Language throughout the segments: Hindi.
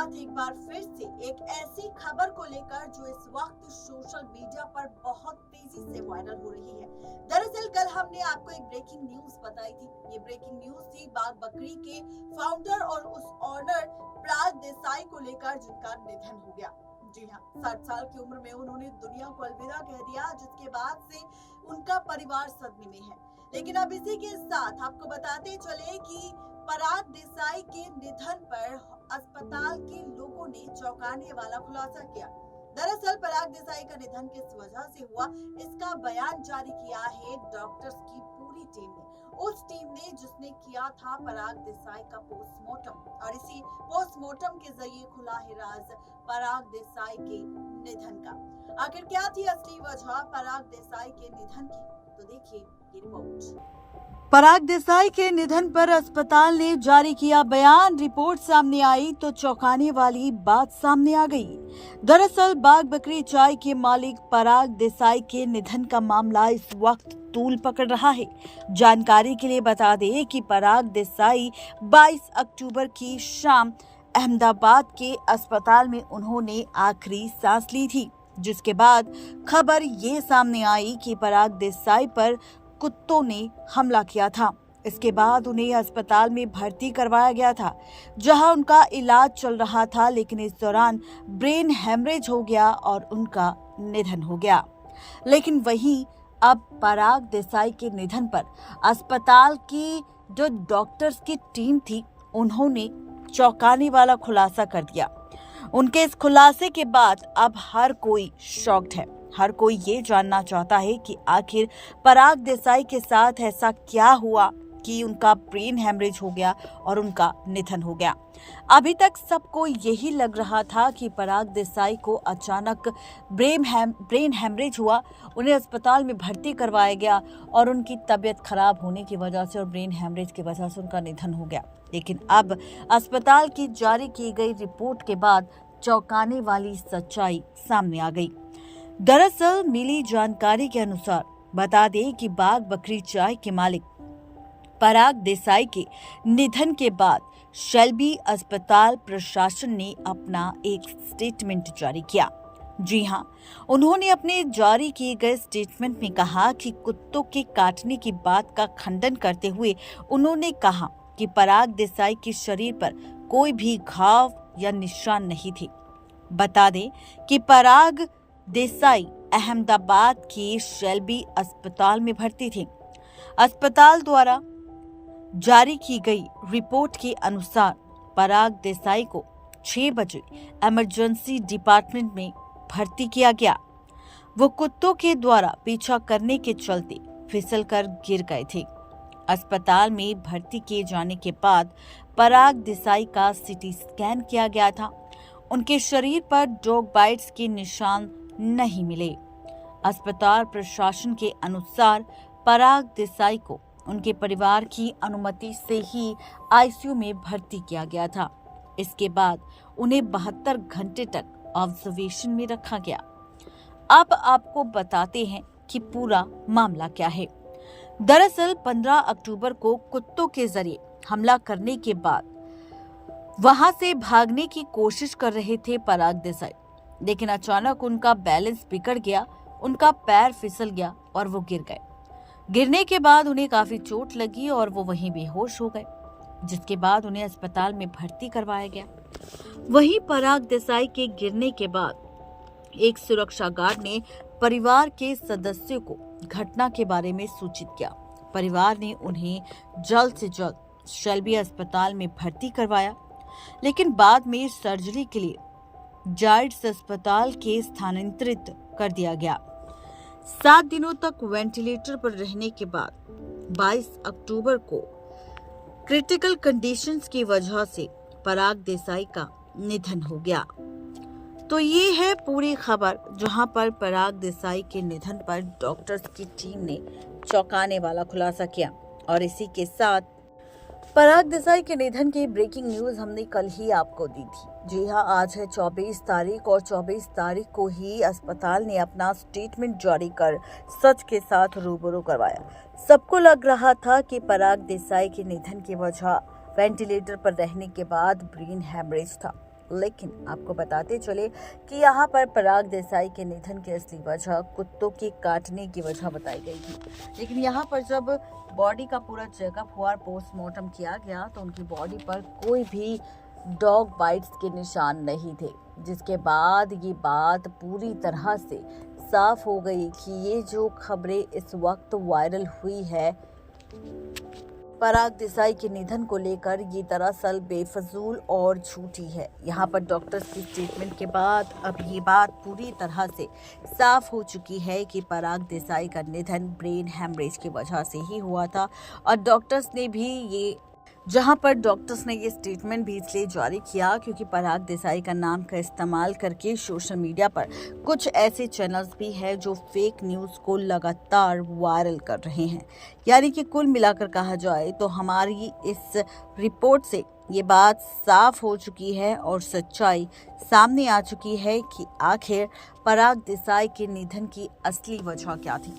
साथ एक बार फिर से एक ऐसी खबर को लेकर जो इस वक्त सोशल मीडिया पर बहुत तेजी से वायरल हो रही है। दरअसल कल हमने आपको एक ब्रेकिंग न्यूज बताई थी। ये ब्रेकिंग न्यूज थी बाघ बकरी के फाउंडर और उस ऑनर पराग देसाई को लेकर जिनका निधन हो गया। जी हाँ, 60 साल की उम्र में उन्होंने दुनिया को अलविदा कह दिया, जिसके बाद से उनका परिवार सदमे में है। लेकिन अब इसी के साथ आपको बताते चले कि पराग देसाई के निधन पर अस्पताल के लोगों ने चौंकाने वाला खुलासा किया। दरअसल पराग देसाई का निधन किस वजह से हुआ, इसका बयान जारी किया है डॉक्टर्स की पूरी टीम ने। उस टीम ने जिसने किया था पराग देसाई का पोस्टमार्टम, और इसी पोस्टमार्टम के जरिए खुला है राज पराग देसाई के निधन का। आखिर क्या थी असली वजह पराग देसाई के निधन की, तो देखिए ये रिपोर्ट। पराग देसाई के निधन पर अस्पताल ने जारी किया बयान। रिपोर्ट सामने आई तो चौंकाने वाली बात सामने आ गई। दरअसल बाघ बकरी चाय के मालिक पराग देसाई के निधन का मामला इस वक्त तूल पकड़ रहा है। जानकारी के लिए बता दें कि पराग देसाई 22 अक्टूबर की शाम अहमदाबाद के अस्पताल में उन्होंने आखिरी सांस ली थी, जिसके बाद खबर ये सामने आई कि पराग देसाई पर कुत्तों ने हमला किया था। इसके बाद उन्हें अस्पताल में भर्ती करवाया गया था, जहां उनका इलाज चल रहा था। लेकिन इस दौरान ब्रेन हेमरेज हो गया और उनका निधन हो गया। लेकिन वहीं अब पराग देसाई के निधन पर अस्पताल की जो डॉक्टर्स की टीम थी, उन्होंने चौंकाने वाला खुलासा कर दिया। उनके इस खुलासे के बाद अब हर कोई शॉक्ड है। हर कोई ये जानना चाहता है कि आखिर पराग देसाई के साथ ऐसा क्या हुआ कि उनका ब्रेन हेमरेज हो गया और उनका निधन हो गया। अभी तक सबको यही लग रहा था कि पराग देसाई को अचानक ब्रेन हेमरेज हुआ, उन्हें अस्पताल में भर्ती करवाया गया और उनकी तबीयत खराब होने की वजह से और ब्रेन हेमरेज की वजह से उनका निधन हो गया। लेकिन अब अस्पताल की जारी की गई रिपोर्ट के बाद चौंकाने वाली सच्चाई सामने आ गई। दरअसल मिली जानकारी के अनुसार बता दें कि बाघ बकरी चाय के मालिक पराग देसाई के निधन के बाद शेल्बी अस्पताल प्रशासन ने अपना एक स्टेटमेंट जारी किया। जी हां, उन्होंने अपने जारी किए गए स्टेटमेंट में कहा कि कुत्तों के काटने की बात का खंडन करते हुए उन्होंने कहा कि पराग देसाई के शरीर पर कोई भी घाव या निशान नहीं थे। बता दें कि पराग देसाई अहमदाबाद के शेल्बी अस्पताल में भर्ती थे। अस्पताल द्वारा जारी की गई रिपोर्ट के अनुसार पराग देसाई को 6 बजे इमरजेंसी डिपार्टमेंट में भर्ती किया गया। वो कुत्तों के द्वारा पीछा करने के चलते फिसलकर गिर गए थे। अस्पताल में भर्ती किए जाने के बाद पराग देसाई का सीटी स्कैन किया गया था। उनके शरीर पर डॉग बाइट्स के निशान नहीं मिले। अस्पताल प्रशासन के अनुसार पराग देसाई को उनके परिवार की अनुमति से ही आईसीयू में भर्ती किया गया था। इसके बाद उन्हें 72 घंटे तक ऑब्जर्वेशन में रखा गया। अब आपको बताते हैं कि पूरा मामला क्या है। दरअसल 15 अक्टूबर को कुत्तों के जरिए हमला करने के बाद वहां से भागने की कोशिश कर रहे थे पराग देसाई, लेकिन अचानक उनका बैलेंस बिगड़ गया, उनका पैर फिसल गया और वो गिर गए। गिरने के बाद उन्हें काफी चोट लगी और वो वहीं बेहोश हो गए, जिसके बाद उन्हें अस्पताल में भर्ती करवाया गया। वहीं पराग देसाई के गिरने के बाद एक सुरक्षा गार्ड ने परिवार के सदस्यों को घटना के बारे में सूचित किया। परिवार ने उन्हें जल्द से जल्द शेल्बी अस्पताल में भर्ती करवाया, लेकिन बाद में सर्जरी के लिए जायड्स अस्पताल के स्थानांतरित कर दिया गया। 7 दिनों तक वेंटिलेटर पर रहने के बाद 22 अक्टूबर को क्रिटिकल कंडीशंस की वजह से पराग देसाई का निधन हो गया। तो ये है पूरी खबर, जहां पर पराग देसाई के निधन पर डॉक्टर्स की टीम ने चौंकाने वाला खुलासा किया। और इसी के साथ पराग देसाई के निधन की ब्रेकिंग न्यूज हमने कल ही आपको दी थी। जी हाँ, आज है 24 तारीख और 24 तारीख को ही अस्पताल ने अपना स्टेटमेंट जारी कर सच के साथ रूबरू करवाया। सबको लग रहा था कि पराग देसाई के निधन की वजह वेंटिलेटर पर रहने के बाद ब्रेन हेमरेज था, लेकिन आपको बताते चले कि यहाँ पर पराग देसाई के निधन की असली वजह कुत्तों के काटने की वजह बताई गई थी। लेकिन यहाँ पर जब बॉडी का पूरा चेकअप हुआ और पोस्टमार्टम किया गया तो उनकी बॉडी पर कोई भी डॉग बाइट्स के निशान नहीं थे, जिसके बाद ये बात पूरी तरह से साफ हो गई कि ये जो खबरें इस वक्त वायरल हुई है पराग देसाई के निधन को लेकर, ये दरअसल बेफजूल और झूठी है। यहाँ पर डॉक्टर्स की स्टेटमेंट के बाद अब ये बात पूरी तरह से साफ हो चुकी है कि पराग देसाई का निधन ब्रेन हैमरेज की वजह से ही हुआ था। और डॉक्टर्स ने भी ये स्टेटमेंट भी इसलिए जारी किया क्योंकि पराग देसाई का नाम का इस्तेमाल करके सोशल मीडिया पर कुछ ऐसे चैनल्स भी हैं जो फेक न्यूज़ को लगातार वायरल कर रहे हैं। यानी कि कुल मिलाकर कहा जाए तो हमारी इस रिपोर्ट से ये बात साफ हो चुकी है और सच्चाई सामने आ चुकी है कि आखिर पराग देसाई के निधन की असली वजह क्या थी।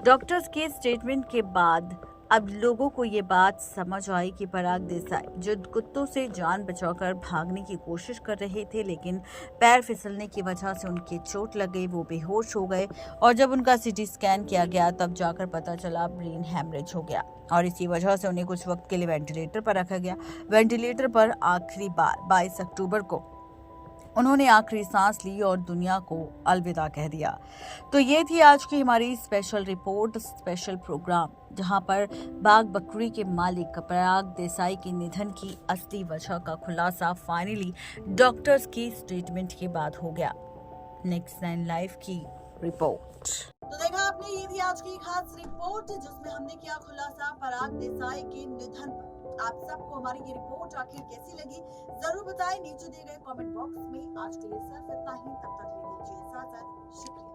डॉक्टर्स के स्टेटमेंट के बाद अब लोगों को ये बात समझ आई कि पराग देसाई जो कुत्तों से जान बचाकर भागने की कोशिश कर रहे थे, लेकिन पैर फिसलने की वजह से उनके चोट लग गई, वो बेहोश हो गए और जब उनका सीटी स्कैन किया गया तब जाकर पता चला ब्रेन हैमरेज हो गया और इसी वजह से उन्हें कुछ वक्त के लिए वेंटिलेटर पर रखा गया। वेंटिलेटर पर आखिरी बार 22 अक्टूबर को उन्होंने आखिरी सांस ली और दुनिया को अलविदा कह दिया। तो ये थी आज की हमारी स्पेशल रिपोर्ट, स्पेशल प्रोग्राम, जहां पर बाग बकरी के मालिक पराग देसाई के निधन की असली वजह का खुलासा फाइनली डॉक्टर्स की स्टेटमेंट के बाद हो गया। नेक्स्ट 9 लाइव की रिपोर्ट। तो देखा आपने, ये थी आज की खास रिपोर्ट जिसमें हमने किया खुलासा पराग देसाई के निधन पर। आप सबको हमारी ये रिपोर्ट आखिर कैसी लगी जरूर बताएं नीचे दिए गए कमेंट बॉक्स में। आज के लिए सिर्फ इतना ही, तब तक के लिए दीजिए इजाजत। शुक्रिया।